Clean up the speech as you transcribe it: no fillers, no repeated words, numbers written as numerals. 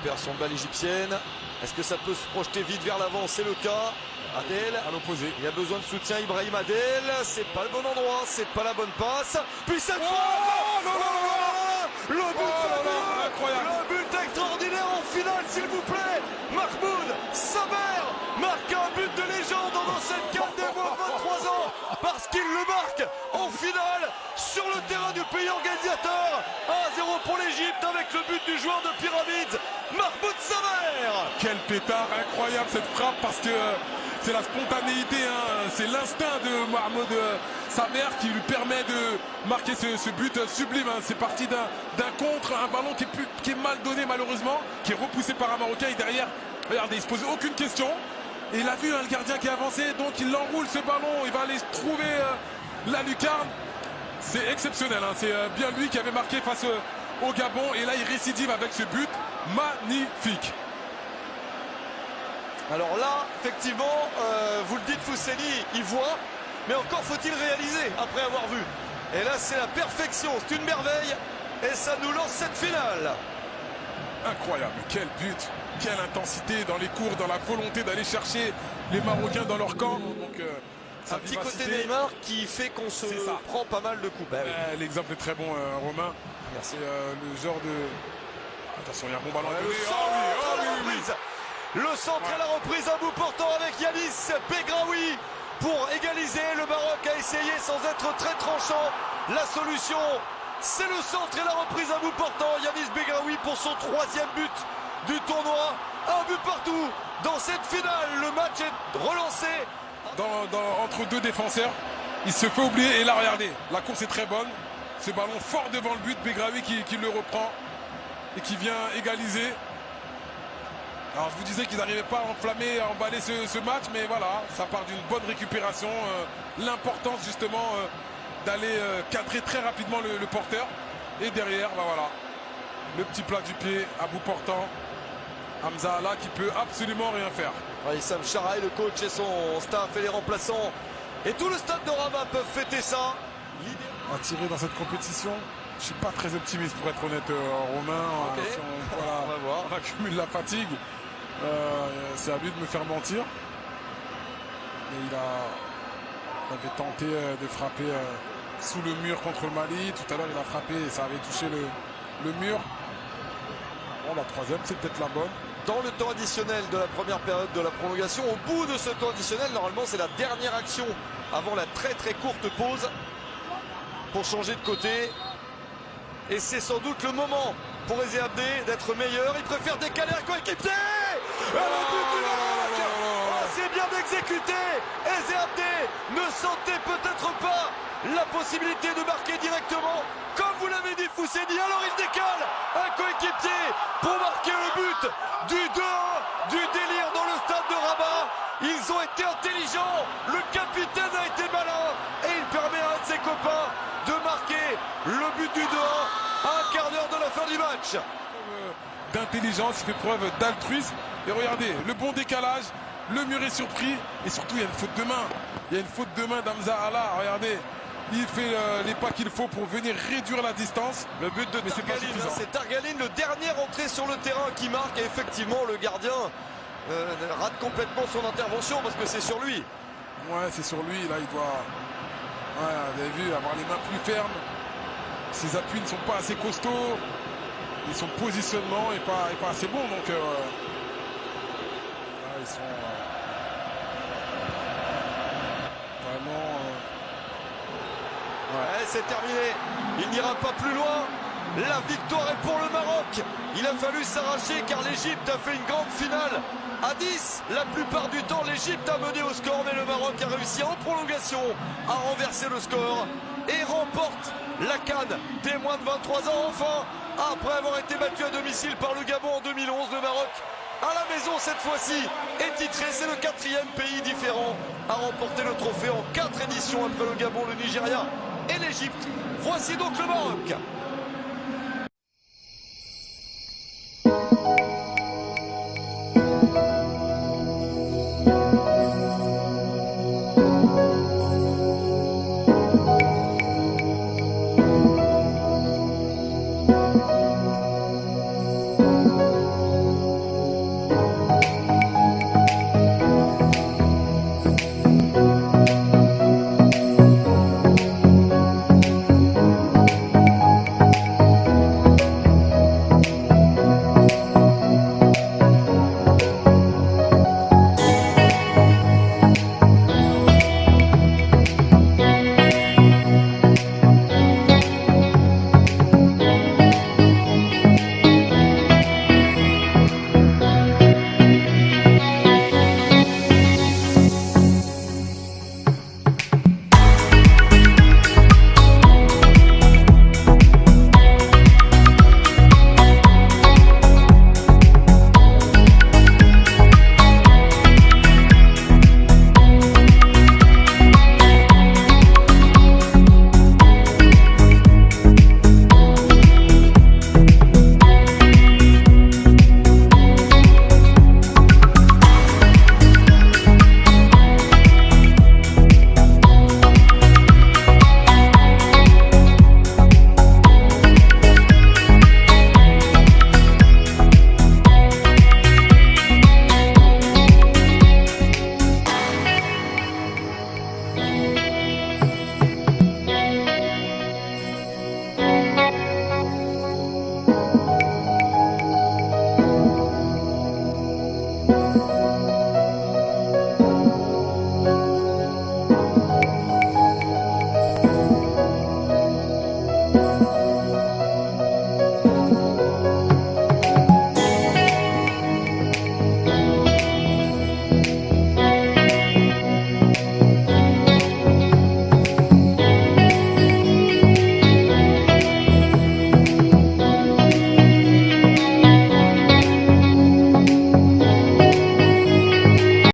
récupération de balle égyptienne. Est-ce que ça peut se projeter vite vers l'avant? C'est le cas. Adel à l'opposé. Il y a besoin de soutien. Ibrahim Adel. C'est pas le bon endroit. C'est pas la bonne passe. Puis cette Oh, fois, non, non, le but fabuleux, incroyable. le but extraordinaire en finale, s'il vous plaît. Mahmoud Samer marque un but de légende dans cette canne des moins de 23 ans parce qu'il le marque en finale sur le terrain du pays organisateur. 1-0 pour l'Égypte avec le but du joueur de Pyramids, Mahmoud Samer. Quel pétard, incroyable cette frappe parce que c'est la spontanéité, hein, c'est l'instinct de Mahmoud Samer qui lui permet de marquer ce but sublime. Hein. C'est parti d'un contre, un ballon qui est mal donné malheureusement, qui est repoussé par un Marocain et derrière, regardez, il se pose aucune question. Et il a vu hein, le gardien qui est avancé, donc il enroule ce ballon, il va aller trouver la lucarne. C'est exceptionnel, hein. C'est bien lui qui avait marqué face au Gabon et là il récidive avec ce but magnifique. Alors là, effectivement, vous le dites, Fousseni, il voit, mais encore faut-il réaliser après avoir vu. Et là, c'est la perfection, c'est une merveille, et ça nous lance cette finale. Incroyable, quel but, quelle intensité dans les cours, dans la volonté d'aller chercher les Marocains dans leur camp. Donc, un petit côté Neymar qui fait qu'on se prend pas mal de coups. Bah, oui. L'exemple est très bon, Romain. Merci. C'est le genre de... Attention, il y a un bon ballon. Le centre à la reprise à bout portant avec Yanis Begraoui pour égaliser. Le Maroc a essayé sans être très tranchant. La solution, c'est le centre et la reprise à bout portant. Yanis Begraoui pour son 3e but du tournoi. Un but partout dans cette finale. Le match est relancé. Entre deux défenseurs, il se fait oublier. Et là, regardez, la course est très bonne. Ce ballon fort devant le but. Begraoui qui le reprend et qui vient égaliser. Alors je vous disais qu'ils n'arrivaient pas à enflammer, à emballer ce match, mais voilà, ça part d'une bonne récupération. L'importance justement d'aller cadrer très rapidement le porteur. Et derrière, bah voilà, le petit plat du pied à bout portant. Hamza Allah qui peut absolument rien faire. Issam Charaï, le coach et son staff et les remplaçants. Et tout le stade de Rabat peuvent fêter ça. À tirer dans cette compétition, je suis pas très optimiste pour être honnête, Romain. Okay. Si on va voir. On accumule la fatigue. C'est à lui de me faire mentir. Mais il avait tenté de frapper sous le mur contre le Mali. Tout à l'heure, il a frappé et ça avait touché le mur. Bon, la 3e, c'est peut-être la bonne. Dans le temps additionnel de la première période de la prolongation, au bout de ce temps additionnel, normalement, c'est la dernière action avant la très très courte pause pour changer de côté. Et c'est sans doute le moment pour Eze Abdé d'être meilleur. Il préfère décaler un coéquipier. Le but du Maroc. C'est bien exécuté. Eze Abdé ne sentait peut-être pas la possibilité de marquer directement. Comme vous l'avez dit, Fousseni. Alors il décale un coéquipier pour marquer le but du 2-1 du délire dans le stade de Rabat. Ils ont été intelligents. Le capitaine a été malin. Et il permet à un de ses copains de marquer le but du 2-1 à un quart d'heure de la fin du match. D'intelligence, il fait preuve d'altruisme. Et regardez, le bon décalage, le mur est surpris. Et surtout, il y a une faute de main. Il y a une faute de main d'Hamza Allah. Regardez, il fait les pas qu'il faut pour venir réduire la distance. Le but de Targaline, c'est Targaline, le dernier rentré sur le terrain qui marque. Et effectivement, le gardien rate complètement son intervention parce que c'est sur lui. Ouais, c'est sur lui. Là, il doit... Ouais, vous avez vu, avoir les mains plus fermes. Ses appuis ne sont pas assez costauds. Et son positionnement n'est pas assez bon. Donc, là, ils sont vraiment... Ouais, c'est terminé. Il n'ira pas plus loin. La victoire est pour le Maroc. Il a fallu s'arracher car l'Égypte a fait une grande finale à 10. La plupart du temps, l'Égypte a mené au score, mais le Maroc a réussi en prolongation à renverser le score et remporte la CAN des moins de 23 ans. Enfin, après avoir été battu à domicile par le Gabon en 2011, le Maroc à la maison cette fois-ci est titré. C'est le 4e pays différent à remporter le trophée en 4 éditions après le Gabon, le Nigeria et l'Égypte. Voici donc le Maroc.